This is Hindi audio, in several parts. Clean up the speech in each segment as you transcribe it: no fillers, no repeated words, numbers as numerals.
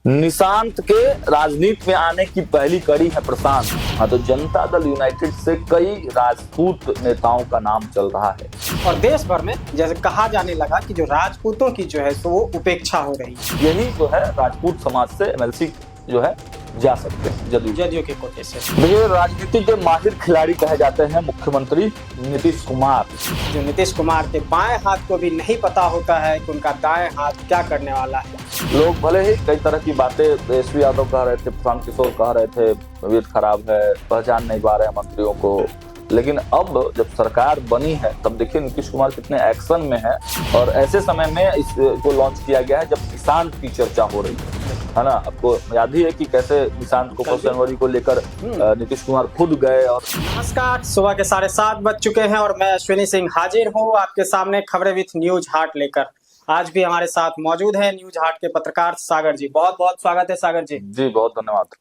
निशांत के राजनीति में आने की पहली कड़ी है प्रशांत। हाँ, तो जनता दल यूनाइटेड से कई राजपूत नेताओं का नाम चल रहा है और देश भर में जैसे कहा जाने लगा कि जो राजपूतों की जो है तो वो उपेक्षा हो रही है। यही जो है राजपूत समाज से एमएलसी जो है जा सकते हैं जदयू के कोटे से। देखिए, राजनीति के माहिर खिलाड़ी कहे जाते हैं मुख्यमंत्री नीतीश कुमार। जो नीतीश कुमार के बाएं हाथ को भी नहीं पता होता है कि उनका दाएं हाथ क्या करने वाला है। लोग भले ही कई तरह की बातें तेजस्वी यादव कह रहे थे, प्रशांत किशोर कह रहे थे, तबीयत खराब है, पहचान नहीं पा रहे हैं मंत्रियों को, लेकिन अब जब सरकार बनी है तब देखिए नीतीश कुमार कितने एक्शन में है। और ऐसे समय में इसको लॉन्च किया गया है जब निशांत की चर्चा हो रही है ना। आपको याद ही है कि कैसे निशांत को 1 जनवरी को लेकर नीतीश कुमार खुद गए। और नमस्कार, सुबह के 7:30 बज चुके हैं और मैं अश्विनी सिंह हाजिर हूँ आपके सामने खबरें विथ न्यूज हार्ट लेकर। आज भी हमारे साथ मौजूद है न्यूज हार्ट के पत्रकार सागर जी। बहुत बहुत स्वागत है सागर जी। जी बहुत धन्यवाद।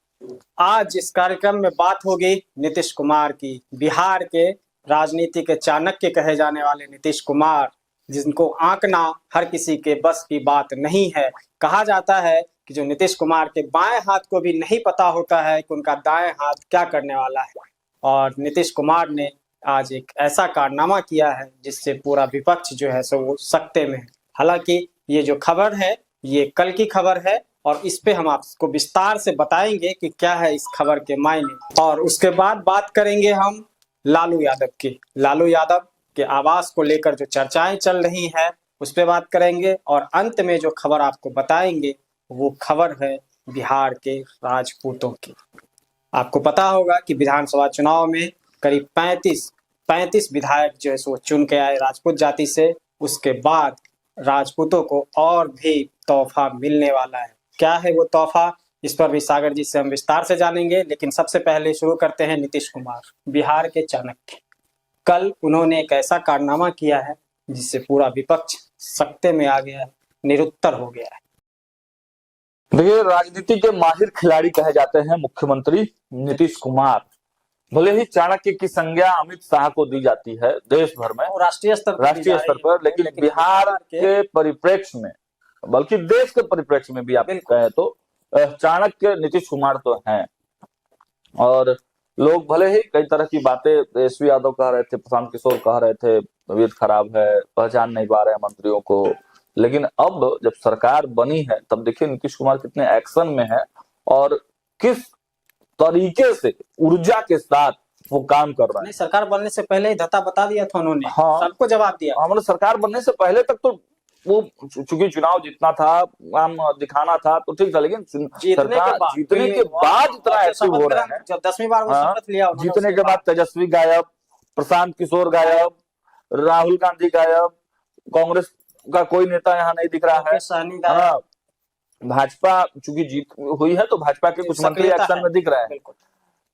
आज इस कार्यक्रम में बात होगी नीतीश कुमार की। बिहार के राजनीति के चाणक्य कहे जाने वाले नीतीश कुमार, जिनको आंकना हर किसी के बस की बात नहीं है। कहा जाता है कि जो नीतीश कुमार के बाएं हाथ को भी नहीं पता होता है कि उनका दाएं हाथ क्या करने वाला है। और नीतीश कुमार ने आज एक ऐसा कारनामा किया है जिससे पूरा विपक्ष जो है सो वो सकते में है। हालांकि ये जो खबर है ये कल की खबर है और इस पे हम आपको विस्तार से बताएंगे कि क्या है इस खबर के मायने। और उसके बाद बात करेंगे हम लालू यादव की। लालू यादव के आवास को लेकर जो चर्चाएं चल रही है उस पे बात करेंगे। और अंत में जो खबर आपको बताएंगे वो खबर है बिहार के राजपूतों की। आपको पता होगा कि विधानसभा चुनाव में करीब 35 विधायक जो है सो चुन के आए राजपूत जाति से। उसके बाद राजपूतों को और भी तोहफा मिलने वाला है। क्या है वो तोहफा, इस पर भी सागर जी से हम विस्तार से जानेंगे। लेकिन सबसे पहले शुरू करते हैं नीतीश कुमार, बिहार के चाणक्य। कल उन्होंने एक ऐसा कारनामा किया है जिससे पूरा विपक्ष सकते में आ गया है, निरुत्तर हो गया है। देखिए, राजनीति के माहिर खिलाड़ी कहे जाते हैं मुख्यमंत्री नीतीश कुमार। भले ही चाणक्य की संज्ञा अमित शाह को दी जाती है देश भर में, राष्ट्रीय स्तर पर, लेकिन बिहार के परिप्रेक्ष्य में, बल्कि देश के परिप्रेक्ष्य में भी आप कहें तो चाणक्य नीतीश कुमार तो हैं। और लोग भले ही कई तरह की बातें तेजस्वी यादव कह रहे थे, प्रशांत किशोर कह रहे थे, तबीयत खराब है, पहचान नहीं पा रहे हैं मंत्रियों को, लेकिन अब जब सरकार बनी है तब देखिए नीतीश कुमार कितने एक्शन में है और किस तरीके से ऊर्जा के साथ वो काम कर रहा है। सरकार बनने से पहले ही धता बता दिया था उन्होंने। हाँ, सबको जवाब दिया। हमारे सरकार बनने से पहले तक तो वो चूंकि चुनाव जीतना था, काम दिखाना था तो ठीक था, लेकिन सरकार जीतने के बाद इतना एक्टिव हो रहा है। जब 10वीं बार वो शपथ लिया, जीतने के बाद तेजस्वी गायब, प्रशांत किशोर गायब, राहुल गांधी गायब, कांग्रेस का कोई नेता यहाँ नहीं दिख रहा है। भाजपा चूंकि जीत हुई है तो भाजपा के कुछ मंत्री एक्शन में दिख रहे हैं।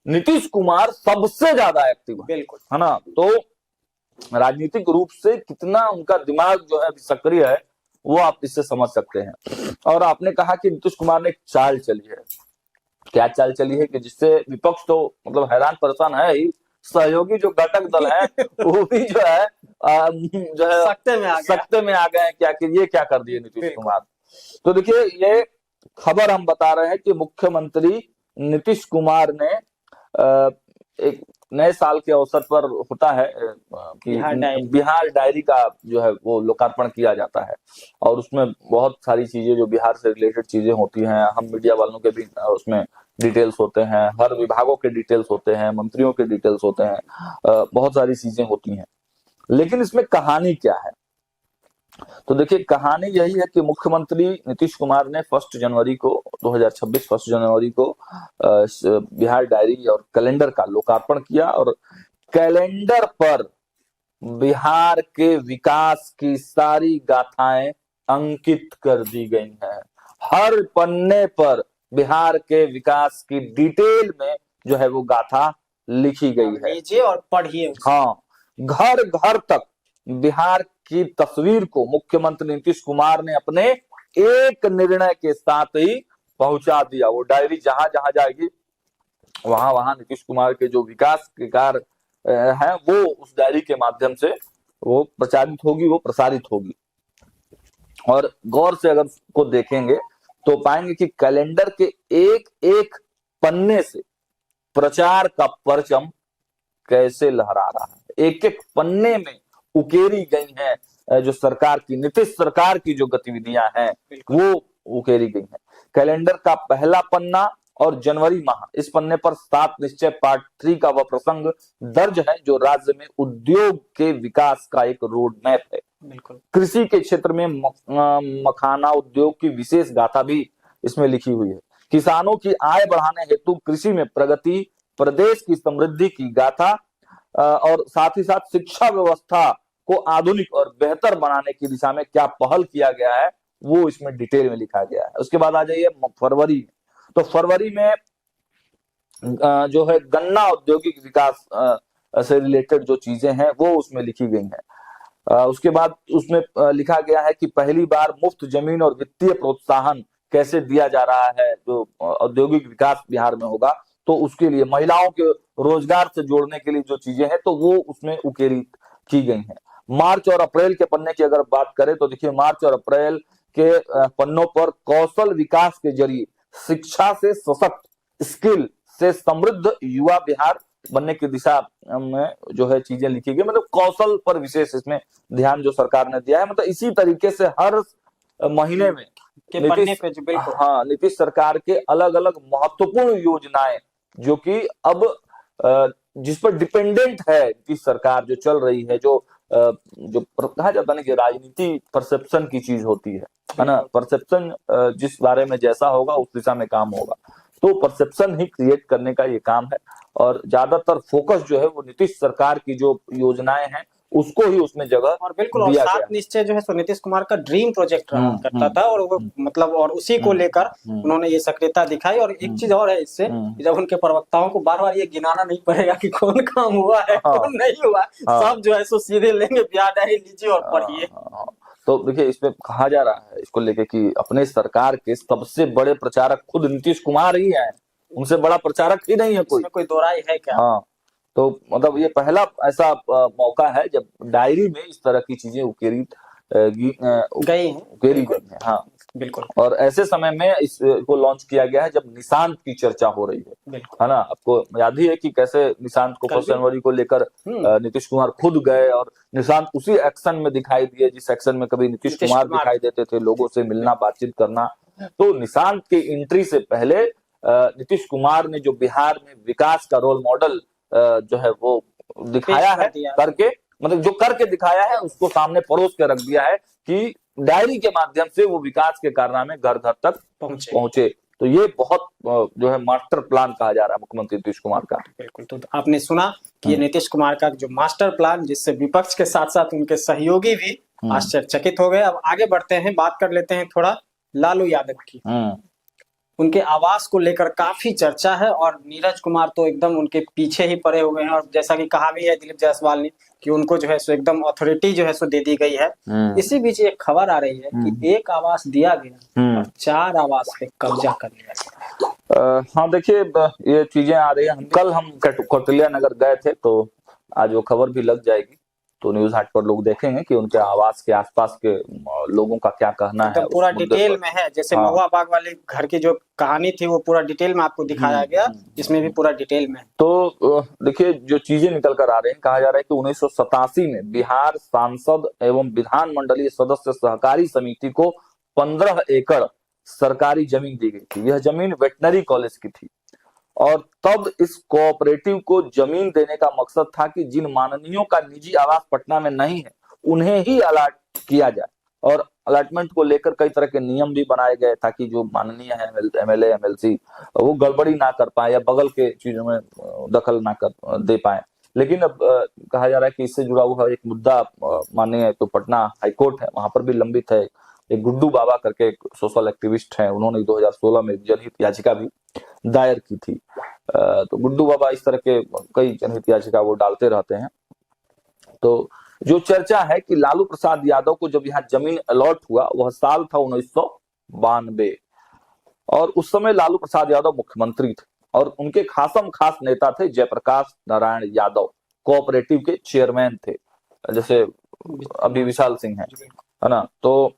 नीतीश कुमार सबसे ज्यादा एक्टिव है ना। तो राजनीतिक रूप से कितना उनका दिमाग जो है सक्रिय है वो आप इससे समझ सकते हैं। और आपने कहा कि नीतीश कुमार ने एक चाल चली है। क्या चाल चली है कि जिससे विपक्ष तो मतलब हैरान परेशान है ही, सहयोगी जो घटक दल है वो भी जो है सकते में आ गए हैं। क्या कि ये क्या कर दिए नीतीश कुमार। तो देखिए, ये खबर हम बता रहे हैं कि मुख्यमंत्री नीतीश कुमार ने एक नए साल के अवसर पर होता है कि बिहार डायरी का जो है वो लोकार्पण किया जाता है। और उसमें बहुत सारी चीजें जो बिहार से रिलेटेड चीजें होती हैं, हम मीडिया वालों के भी उसमें डिटेल्स होते हैं, हर विभागों के डिटेल्स होते हैं, मंत्रियों के डिटेल्स होते हैं, बहुत सारी चीजें होती हैं। लेकिन इसमें कहानी क्या है, तो देखिए कहानी यही है कि मुख्यमंत्री नीतीश कुमार ने 1 जनवरी को 2026 1 जनवरी को बिहार डायरी और कैलेंडर का लोकार्पण किया। और कैलेंडर पर बिहार के विकास की सारी गाथाएं अंकित कर दी गई हैं। हर पन्ने पर बिहार के विकास की डिटेल में जो है वो गाथा लिखी गई है। लीजिए और पढ़िए। हाँ, घर घर तक बिहार की तस्वीर को मुख्यमंत्री नीतीश कुमार ने अपने एक निर्णय के साथ ही पहुंचा दिया। वो डायरी जहां जहां जाएगी वहां वहां नीतीश कुमार के जो विकास के कार्य हैं वो उस डायरी के माध्यम से वो प्रचारित होगी, वो प्रसारित होगी। और गौर से अगर को देखेंगे तो पाएंगे कि कैलेंडर के एक एक पन्ने से प्रचार का परचम कैसे लहरा रहा है। एक एक पन्ने में उकेरी गई है जो सरकार की, नीतीश सरकार की जो गतिविधियां हैं वो उकेरी गई हैं। कैलेंडर का पहला पन्ना और जनवरी माह, इस पन्ने पर 7 निश्चय पार्ट 3 का वह प्रसंग दर्ज है जो राज्य में उद्योग के विकास का एक रोड मैप है। बिल्कुल। कृषि के क्षेत्र में मखाना उद्योग की विशेष गाथा भी इसमें लिखी हुई है। किसानों की आय बढ़ाने हेतु कृषि में प्रगति, प्रदेश की समृद्धि की गाथा और साथ ही साथ शिक्षा व्यवस्था को आधुनिक और बेहतर बनाने की दिशा में क्या पहल किया गया है वो इसमें डिटेल में लिखा गया है। उसके बाद आ जाइए फरवरी में, तो फरवरी में जो है गन्ना औद्योगिक विकास से रिलेटेड जो चीजें हैं वो उसमें लिखी गई हैं। उसके बाद उसमें लिखा गया है कि पहली बार मुफ्त जमीन और वित्तीय प्रोत्साहन कैसे दिया जा रहा है जो औद्योगिक विकास बिहार में होगा, तो उसके लिए महिलाओं के रोजगार से जोड़ने के लिए जो चीजें हैं तो वो उसमें उकेरी की गई हैं। मार्च और अप्रैल के पन्ने की अगर बात करें तो देखिए मार्च और अप्रैल के पन्नों पर कौशल विकास के जरिए शिक्षा से सशक्त, स्किल से समृद्ध युवा बिहार बनने की दिशा में जो है चीजें लिखी गई। मतलब कौशल पर विशेष इसमें ध्यान जो सरकार ने दिया है। मतलब इसी तरीके से हर महीने में नीतीश सरकार के अलग अलग महत्वपूर्ण योजनाएं जो कि अब जिस पर डिपेंडेंट है नीतीश सरकार जो चल रही है, जो कहा जाता है ना कि राजनीति परसेप्शन की चीज होती है ना। परसेप्शन जिस बारे में जैसा होगा उस दिशा में काम होगा, तो परसेप्शन ही क्रिएट करने का ये काम है। और ज्यादातर फोकस जो है वो नीतीश सरकार की जो योजनाएं हैं उसको ही उसमें जगह और बिल्कुल। और 7 निश्चय जो है सो नीतीश कुमार का ड्रीम प्रोजेक्ट रहा करता था और वो मतलब और उसी को लेकर उन्होंने ये सक्रियता दिखाई। और एक चीज और है इससे, जब उनके प्रवक्ताओं को बार बार ये गिनाना नहीं पड़ेगा कि कौन काम हुआ है कौन नहीं हुआ, सब जो है सो सीधे लेंगे बिहार डायरी लीजिए और पढ़िए। तो देखिए इसमें कहा जा रहा है इसको लेके कि अपने सरकार के सबसे बड़े प्रचारक खुद नीतीश कुमार ही है, उनसे बड़ा प्रचारक ही नहीं है कोई दो राय है क्या? हाँ, तो मतलब ये पहला ऐसा मौका है जब डायरी में इस तरह की चीजें उकेरी गई हैं। हाँ बिल्कुल। और ऐसे समय में इसको लॉन्च किया गया है जब निशांत की चर्चा हो रही है ना। आपको याद ही है कि कैसे निशांत को 1 जनवरी को लेकर नीतीश कुमार खुद गए और निशांत उसी एक्शन में दिखाई दिए जिस एक्शन में कभी नीतीश कुमार दिखाई देते थे, लोगों से मिलना बातचीत करना। तो निशांत के एंट्री से पहले नीतीश कुमार ने जो बिहार में विकास का रोल मॉडल जो है वो दिखाया है करके, मतलब जो करके दिखाया है उसको सामने परोस के रख दिया है कि डायरी के माध्यम से वो विकास के कारनामे घर घर तक पहुंचे। तो ये बहुत जो है मास्टर प्लान कहा जा रहा है मुख्यमंत्री नीतीश कुमार का। बिल्कुल। तो आपने सुना कि ये नीतीश कुमार का जो मास्टर प्लान, जिससे विपक्ष के साथ साथ उनके सहयोगी भी आश्चर्यचकित हो गए। अब आगे बढ़ते हैं, बात कर लेते हैं थोड़ा लालू यादव की। उनके आवास को लेकर काफी चर्चा है और नीरज कुमार तो एकदम उनके पीछे ही पड़े हुए हैं। और जैसा कि कहा भी है दिलीप जायसवाल ने कि उनको जो है सो एकदम अथॉरिटी जो है सो दे दी गई है। इसी बीच एक खबर आ रही है कि एक आवास दिया गया और 4 आवास पे कब्जा कर लिया गया। हाँ देखिए ये चीजें आ रही है। कल हम कौटिल्य नगर गए थे तो आज वो खबर भी लग जाएगी, तो न्यूज हाट पर लोग देखेंगे कि उनके आवास के आसपास के लोगों का क्या कहना है। पूरा डिटेल में है, जैसे महुआ बाग वाले घर की जो कहानी थी वो पूरा डिटेल में आपको दिखाया गया, इसमें भी पूरा डिटेल में। तो देखिए जो चीजें निकल कर आ रहे हैं, कहा जा रहा है कि 1987 में बिहार सांसद एवं विधानमंडलीय सदस्य सहकारी समिति को 15 एकड़ सरकारी जमीन दी गई थी। यह जमीन वेटनरी कॉलेज की थी और तब इस कोऑपरेटिव को जमीन देने का मकसद था कि जिन माननीयों का निजी आवास पटना में नहीं है उन्हें ही अलॉट किया जाए। और अलॉटमेंट को लेकर कई तरह के नियम भी बनाए गए ताकि जो माननीय है एमएलए एमएलसी वो गड़बड़ी ना कर पाए या बगल के चीजों में दखल ना कर दे पाए। लेकिन अब कहा जा रहा है कि इससे जुड़ा हुआ एक मुद्दा माननीय तो पटना हाईकोर्ट है, वहां पर भी लंबित है। एक गुड्डू बाबा करके एक सोशल एक्टिविस्ट हैं, उन्होंने 2016 में जनहित याचिका भी दायर की थी। तो गुड्डू बाबा इस तरह के कई जनहित याचिका वो डालते रहते हैं। तो जो चर्चा है कि लालू प्रसाद यादव को जब यहाँ जमीन अलॉट हुआ वह साल था 1992 और उस समय लालू प्रसाद यादव मुख्यमंत्री थे और उनके खासम खास नेता थे जयप्रकाश नारायण यादव, कोऑपरेटिव के चेयरमैन थे, जैसे अभी विशाल सिंह है ना। तो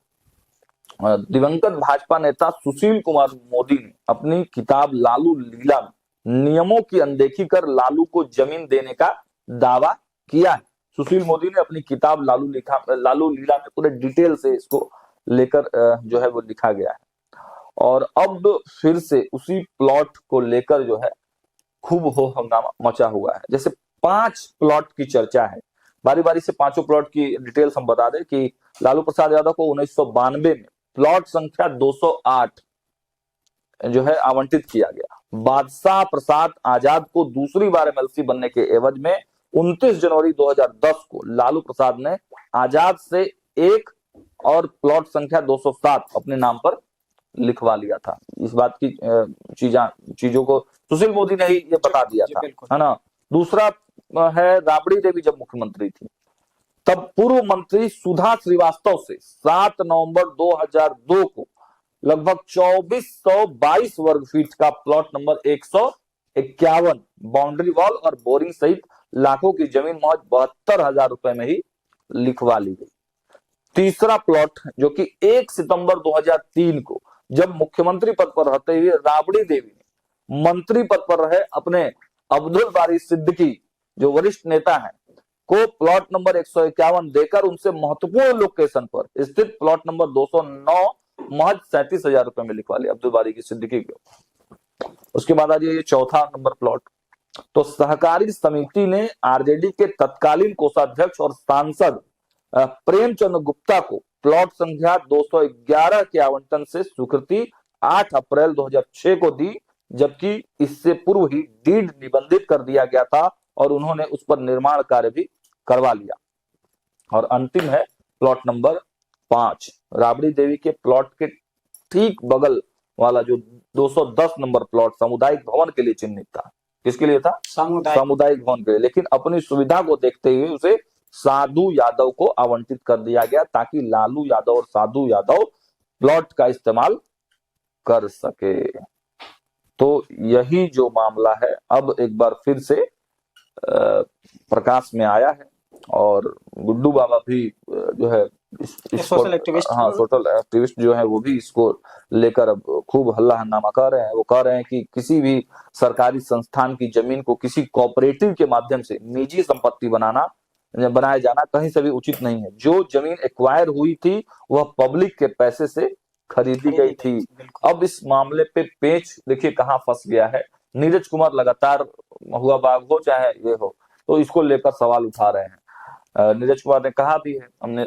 दिवंगत भाजपा नेता सुशील कुमार मोदी ने अपनी किताब लालू लीला में नियमों की अनदेखी कर लालू को जमीन देने का दावा किया है। सुशील मोदी ने अपनी किताब लालू लीला में पूरे डिटेल से इसको लेकर जो है वो लिखा गया है। और अब फिर से उसी प्लॉट को लेकर जो है खूब हो हंगामा मचा हुआ है। जैसे 5 प्लॉट की चर्चा है, बारी बारी से पांचों प्लॉट की डिटेल्स हम बता दें कि लालू प्रसाद यादव को 1992 में प्लॉट संख्या 208 जो है आवंटित किया गया। बादशाह प्रसाद आजाद को दूसरी बार एमएलसी बनने के एवज में 29 जनवरी 2010 को लालू प्रसाद ने आजाद से एक और प्लॉट संख्या 207 अपने नाम पर लिखवा लिया था। इस बात की चीजों को सुशील मोदी ने ही ये बता दिया था, है ना। दूसरा है राबड़ी देवी जब मुख्यमंत्री थी तब पूर्व मंत्री सुधा श्रीवास्तव से 7 नवंबर 2002 को लगभग 2422 वर्ग फीट का प्लॉट नंबर 151 बाउंड्री वॉल और बोरिंग सहित लाखों की जमीन महज 72,000 रुपए में ही लिखवा ली गई। तीसरा प्लॉट जो कि 1 सितंबर 2003 को जब मुख्यमंत्री पद पर रहते हुए राबड़ी देवी ने मंत्री पद पर रहे अपने अब्दुल बारी सिद्दीकी जो वरिष्ठ नेता हैं को प्लॉट नंबर 151 देकर उनसे महत्वपूर्ण लोकेशन पर स्थित प्लॉट नंबर 209 महज 37,000 रुपए में लिखवा लिया अब्दुल बारी की सिद्दीकी को। उसके बाद आ जाइए चौथा नंबर प्लॉट। तो सहकारी समिति ने आरजेडी के तत्कालीन कोषाध्यक्ष और सांसद प्रेमचंद गुप्ता को प्लॉट संख्या 211 के आवंटन से स्वीकृति 8 अप्रैल 2006 को दी, जबकि इससे पूर्व ही डीड निबंधित कर दिया गया था और उन्होंने उस पर निर्माण कार्य भी करवा लिया। और अंतिम है प्लॉट नंबर 5 राबड़ी देवी के प्लॉट के ठीक बगल वाला जो 210 नंबर प्लॉट सामुदायिक भवन के लिए चिन्हित था। किसके लिए था? सामुदायिक भवन के लिए। लेकिन अपनी सुविधा को देखते हुए उसे साधु यादव को आवंटित कर दिया गया ताकि लालू यादव और साधु यादव प्लॉट का इस्तेमाल कर सके। तो यही जो मामला है अब एक बार फिर से प्रकाश में आया है और गुड्डू बाबा भी जो है सोशल एक्टिविस्ट, हाँ सोशल एक्टिविस्ट जो है वो भी इसको लेकर अब खूब हल्ला हंगामा कर रहे हैं। वो कह रहे हैं कि किसी भी सरकारी संस्थान की जमीन को किसी कोऑपरेटिव के माध्यम से निजी संपत्ति बनाया जाना कहीं से भी उचित नहीं है। जो जमीन एक्वायर हुई थी वह पब्लिक के पैसे से खरीदी गई थी। अब इस मामले पे पेच देखिए कहाँ फंस गया है। नीरज कुमार लगातार हुआ बाग हो चाहे ये हो तो इसको लेकर सवाल उठा रहे हैं। नीरज कुमार ने कहा भी है, हमने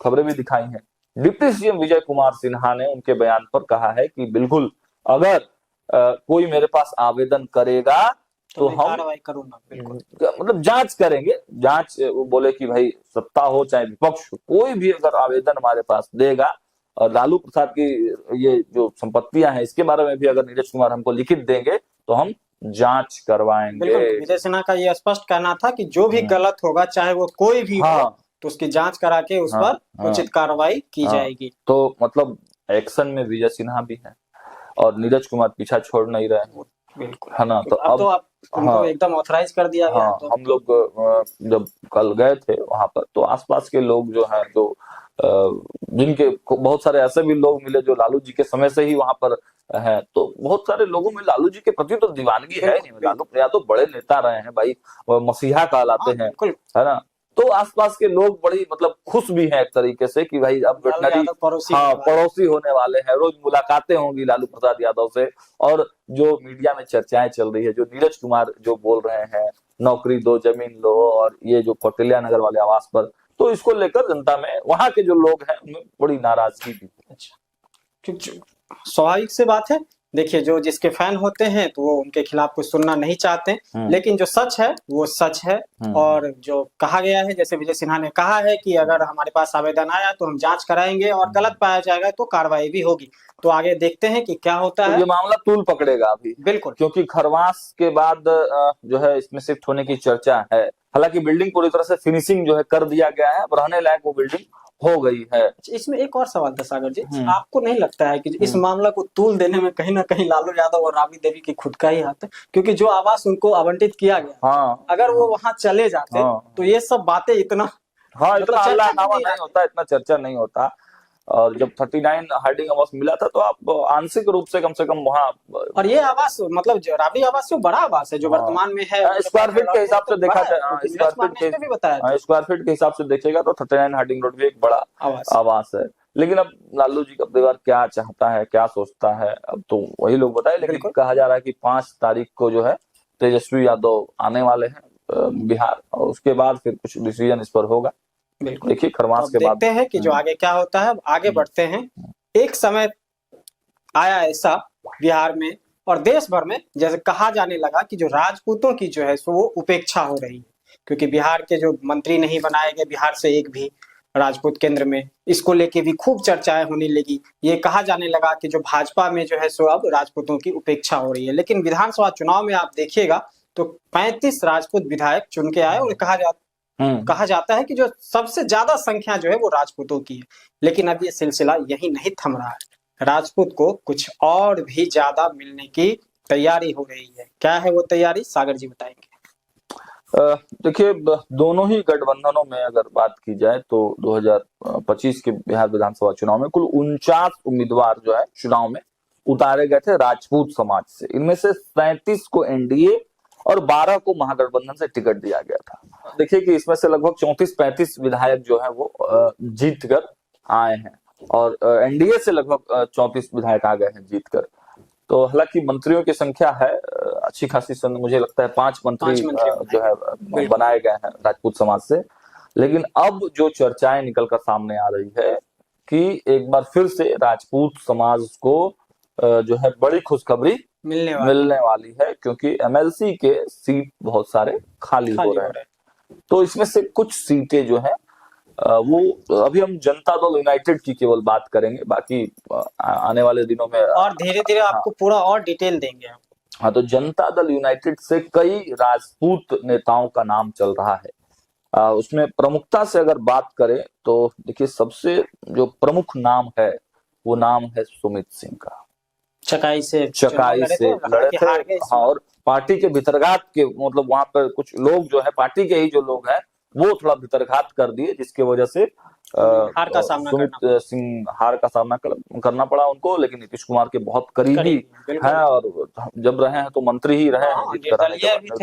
खबरें भी दिखाई हैं। डिप्टी सीएम विजय कुमार सिन्हा ने उनके बयान पर कहा है कि बिल्कुल अगर कोई मेरे पास आवेदन करेगा तो हम कार्रवाई करूंगा, बिल्कुल मतलब जांच करेंगे। जांच वो बोले कि भाई सत्ता हो चाहे विपक्ष हो, कोई भी अगर आवेदन हमारे पास देगा और लालू प्रसाद की ये जो संपत्तियां हैं इसके बारे में भी अगर नीरज कुमार हमको लिखित देंगे तो हम जांच करवाएंगे। विजय सिन्हा का ये स्पष्ट कहना था कि जो भी गलत होगा चाहे वो कोई भी हो तो उसकी जांच करा के उस पर उचित कार्रवाई की जाएगी। तो मतलब एक्शन में विजय सिन्हा भी है और नीरज कुमार पीछा छोड़ नहीं रहे हैं, बिल्कुल, है ना। तो अब तो आप हमको एकदम ऑथराइज कर दिया गया। तो हम लोग जब कल गए थे वहां पर तो आसपास के लोग जो हैं जो जिनके बहुत सारे ऐसे भी लोग मिले जो लालू जी के समय से ही वहां पर है, तो बहुत सारे लोगों में लालू जी के प्रति तो दीवानगी है नहीं। लालू या तो बड़े नेता रहे हैं भाई, मसीहा कहलाते हैं, है ना। तो आसपास के लोग बड़ी मतलब खुश भी हैं एक तरीके से कि भाई अब वेटनरी पड़ोसी होने वाले हैं, रोज मुलाकातें होंगी लालू प्रसाद यादव से। और जो मीडिया में चर्चाएं चल रही है, जो नीरज कुमार जो बोल रहे हैं नौकरी दो जमीन लो और ये जो कौटिल्या नगर वाले आवास पर, तो इसको लेकर जनता में वहां के जो लोग हैं उनमें बड़ी नाराजगी भी। अच्छा, स्वाभाविक से बात है। देखिए जो जिसके फैन होते हैं तो वो उनके खिलाफ कुछ सुनना नहीं चाहते, लेकिन जो सच है वो सच है। और जो कहा गया है, जैसे विजय सिन्हा ने कहा है कि अगर हमारे पास आवेदन आया तो हम जांच कराएंगे और गलत पाया जाएगा तो कार्रवाई भी होगी। तो आगे देखते हैं कि क्या होता है। ये मामला तूल पकड़ेगा अभी, बिल्कुल, क्योंकि खरवास के बाद जो है इसमें शिफ्ट होने की चर्चा है। हालांकि बिल्डिंग पूरी तरह से फिनिशिंग जो है कर दिया गया है, अब रहने लायक वो बिल्डिंग हो गई है। इसमें एक और सवाल था सागर जी, आपको नहीं लगता है कि इस मामला को तूल देने में कहीं ना कहीं लालू यादव और राबड़ी देवी की खुद का ही हाथ है? क्योंकि जो आवास उनको आवंटित किया गया, अगर वो वहां चले जाते तो ये सब बातें इतना इतना हल्ला नहीं होता, इतना चर्चा नहीं होता। और जब 39 हार्डिंग आवास मिला था तो आप आंशिक रूप से कम वहाँ और ये आवास मतलब जो राबड़ी आवास से बड़ा आवास है जो हाँ। वर्तमान में है स्क्वायर फीट के हिसाब से देखा जाए, भी बताया था। स्क्वायर फीट के हिसाब से देखेगा तो 39 हार्डिंग रोड भी एक बड़ा आवास है। लेकिन अब लालू जी अब बार क्या चाहता है, क्या सोचता है, अब तो वही लोग बताए। लेकिन कहा जा रहा है कि 5 तारीख को जो है तेजस्वी यादव आने वाले हैं बिहार, और उसके बाद फिर कुछ डिसीजन इस पर होगा। देखिए खरमास के बाद देखते हैं कि जो आगे क्या होता है। आगे बढ़ते हैं। एक समय आया ऐसा बिहार में और देश भर में जैसे कहा जाने लगा कि जो राजपूतों की जो है सो वो उपेक्षा हो रही है, क्योंकि बिहार के जो मंत्री नहीं बनाए गए बिहार से एक भी राजपूत केंद्र में, इसको लेके भी खूब चर्चाएं होने लगी। ये कहा जाने लगा कि जो भाजपा में जो है सो अब राजपूतों की उपेक्षा हो रही है। लेकिन विधानसभा चुनाव में आप देखिएगा तो 35 राजपूत विधायक चुन के आए और कहा जाता है कि जो सबसे ज्यादा संख्या जो है वो राजपूतों की है। लेकिन अब ये सिलसिला यही नहीं थम रहा है, राजपूत को कुछ और भी ज्यादा मिलने की तैयारी हो रही है। क्या है वो तैयारी, सागर जी बताएंगे। देखिए दोनों ही गठबंधनों में अगर बात की जाए तो 2025 के बिहार विधानसभा चुनाव में कुल 49 उम्मीदवार जो है चुनाव में उतारे गए थे राजपूत समाज से। इनमें से 37 को एनडीए और 12 को महागठबंधन से टिकट दिया गया था। देखिए कि इसमें से लगभग 34-35 विधायक जो है वो जीत कर आए हैं और एनडीए से लगभग 34 विधायक आ गए हैं जीत कर। तो हालांकि मंत्रियों की संख्या है अच्छी खासी, मुझे लगता है 5 मंत्री जो है बनाए गए हैं राजपूत समाज से। लेकिन अब जो चर्चाएं निकल कर सामने आ रही है कि एक बार फिर से राजपूत समाज को जो है बड़ी खुशखबरी मिलने वाली है, क्योंकि एमएलसी के सीट बहुत सारे खाली हो रहे हैं। तो इसमें से कुछ सीटें जो है वो अभी हम जनता दल यूनाइटेड की केवल बात करेंगे, बाकी आने वाले दिनों में और धीरे धीरे आपको पूरा और डिटेल देंगे। हाँ, तो जनता दल यूनाइटेड से कई राजपूत नेताओं का नाम चल रहा है। उसमें प्रमुखता से अगर बात करें तो देखिए सबसे जो प्रमुख नाम है वो नाम है सुमित सिंह का। चकाई से लड़े थे हाँ, और पार्टी के भीतरघात के मतलब वहां पर कुछ लोग जो है पार्टी के ही जो लोग हैं वो थोड़ा भीतरघात कर दिए, जिसके वजह से सुमित सिंह हार का सामना करना पड़ा उनको। लेकिन नीतीश कुमार के बहुत करीबी हैं और जब रहे हैं तो मंत्री ही रहे हैं,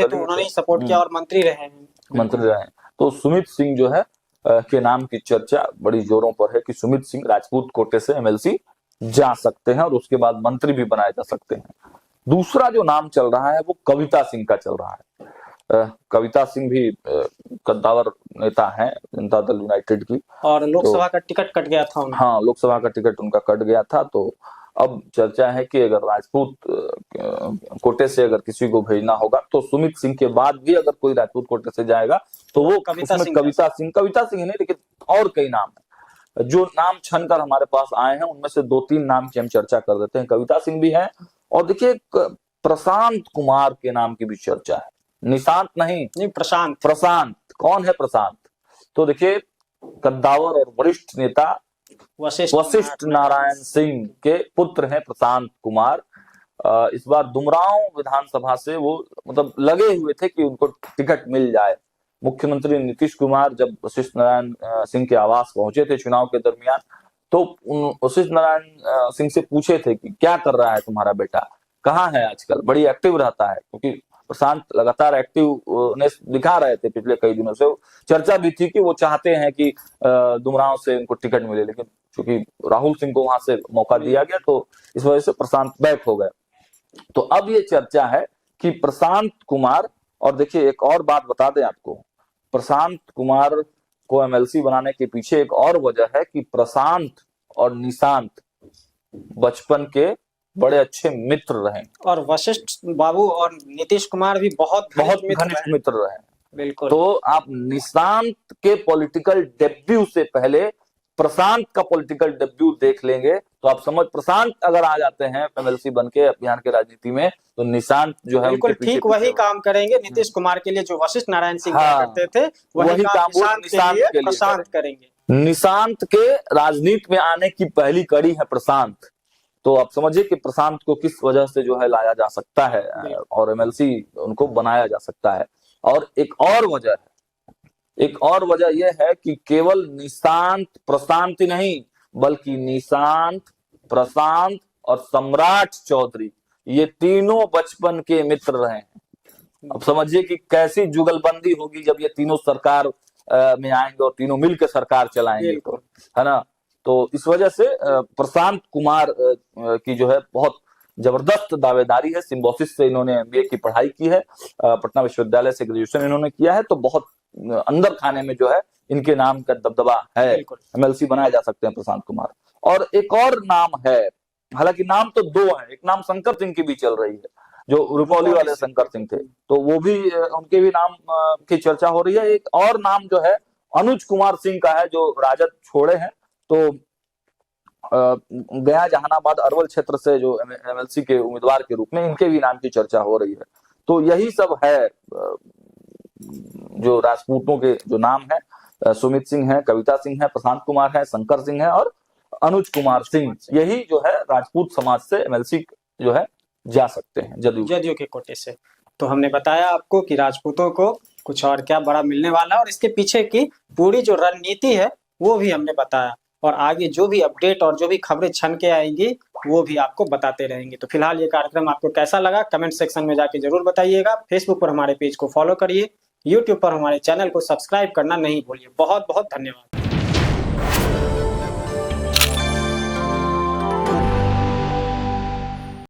तो उन्होंने सपोर्ट किया और मंत्री रहे हैं। तो सुमित सिंह जो है के नाम की चर्चा बड़ी जोरों पर है कि सुमित सिंह राजपूत कोटे से एमएलसी जा सकते हैं और उसके बाद मंत्री भी बनाए जा सकते हैं। दूसरा जो नाम चल रहा है वो कविता सिंह का चल रहा है। कविता सिंह भी कद्दावर नेता हैं जनता दल यूनाइटेड की, और लोकसभा का टिकट कट गया था उनका। हाँ, लोकसभा का टिकट उनका कट गया था। तो अब चर्चा है कि अगर राजपूत कोटे से अगर किसी को भेजना होगा तो सुमित सिंह के बाद भी अगर कोई राजपूत कोटे से जाएगा तो वो कविता सिंह नहीं, लेकिन और कई नाम है जो नाम छन कर हमारे पास आए हैं। उनमें से 2-3 नाम की हम चर्चा कर देते हैं। कविता सिंह भी है और देखिए प्रशांत कुमार के नाम की भी चर्चा है। निशांत नहीं, प्रशांत। कौन है प्रशांत? तो देखिए कद्दावर और वरिष्ठ नेता वशिष्ठ नारायण सिंह के पुत्र हैं प्रशांत कुमार। इस बार दुमराव विधानसभा से वो मतलब लगे हुए थे कि उनको टिकट मिल जाए। मुख्यमंत्री नीतीश कुमार जब वशिष्ठ नारायण सिंह के आवास पहुंचे थे चुनाव के दरमियान तो वशिष्ठ नारायण सिंह से पूछे थे कि क्या कर रहा है तुम्हारा बेटा, कहाँ है आजकल, बड़ी एक्टिव रहता है। क्योंकि प्रशांत लगातार एक्टिवनेस दिखा रहे थे पिछले कई दिनों से। चर्चा भी थी कि वो चाहते हैं कि दुमराव से उनको टिकट मिले, लेकिन क्योंकि राहुल सिंह को वहां से मौका दिया गया तो इस वजह से प्रशांत बैक हो गए। तो अब ये चर्चा है कि प्रशांत कुमार, और देखिए एक और बात बता दें आपको, प्रशांत कुमार को एमएलसी बनाने के पीछे एक और वजह है कि प्रशांत और निशांत बचपन के बड़े अच्छे मित्र रहे और वशिष्ठ बाबू और नीतीश कुमार भी बहुत घनिष्ठ मित्र रहे। बिल्कुल। तो आप निशांत के पॉलिटिकल डेब्यू से पहले प्रशांत का पॉलिटिकल डेब्यू देख लेंगे तो आप समझ, प्रशांत अगर आ जाते हैं एमएलसी बनके बिहार के राजनीति में तो निशांत जो है बिल्कुल ठीक वही काम करेंगे नीतीश कुमार के लिए जो वशिष्ठ नारायण सिंह करते थे वही काम प्रशांत करेंगे। निशांत के राजनीति में आने की पहली कड़ी है प्रशांत। तो आप समझिए कि प्रशांत को किस वजह से जो है लाया जा सकता है और एमएलसी उनको बनाया जा सकता है। और एक और वजह यह है कि केवल निशांत प्रशांत नहीं बल्कि निशांत, प्रशांत और सम्राट चौधरी, ये तीनों बचपन के मित्र रहे हैं। अब समझिए कि कैसी जुगलबंदी होगी जब ये तीनों सरकार में आएंगे और तीनों मिलकर सरकार चलाएंगे, तो है ना। तो इस वजह से प्रशांत कुमार की जो है बहुत जबरदस्त दावेदारी है। सिम्बोसिस से इन्होंने एमबीए की पढ़ाई की है, पटना विश्वविद्यालय से ग्रेजुएशन इन्होंने किया है, तो बहुत अंदर खाने में जो है इनके नाम का दबदबा है। एमएलसी बनाए जा सकते हैं प्रशांत कुमार। और एक और नाम है, हालांकि नाम तो दो है, एक नाम शंकर सिंह की भी चल रही है, जो रुपौली वाले शंकर सिंह थे, तो वो भी उनके भी नाम की चर्चा हो रही है। एक और नाम जो है अनुज कुमार सिंह का है, जो राजद छोड़े हैं, तो गया, जहानाबाद, अरवल क्षेत्र से जो एमएलसी के उम्मीदवार के रूप में इनके भी नाम की चर्चा हो रही है। तो यही सब है जो राजपूतों के जो नाम है, सुमित सिंह है, कविता सिंह है, प्रशांत कुमार है, शंकर सिंह है और अनुज कुमार सिंह, यही जो है राजपूत समाज से एमएलसी जो है जा सकते हैं जदयू के कोटे से। तो हमने बताया आपको कि राजपूतों को कुछ और क्या बड़ा मिलने वाला है, और इसके पीछे की पूरी जो रणनीति है वो भी हमने बताया, और आगे जो भी अपडेट और जो भी खबरें छन के आएंगी वो भी आपको बताते रहेंगे। तो फिलहाल ये कार्यक्रम आपको कैसा लगा कमेंट सेक्शन में जाके जरूर बताइएगा। फेसबुक पर हमारे पेज को फॉलो करिए, यूट्यूब पर हमारे चैनल को सब्सक्राइब करना नहीं भूलिए। बहुत बहुत धन्यवाद।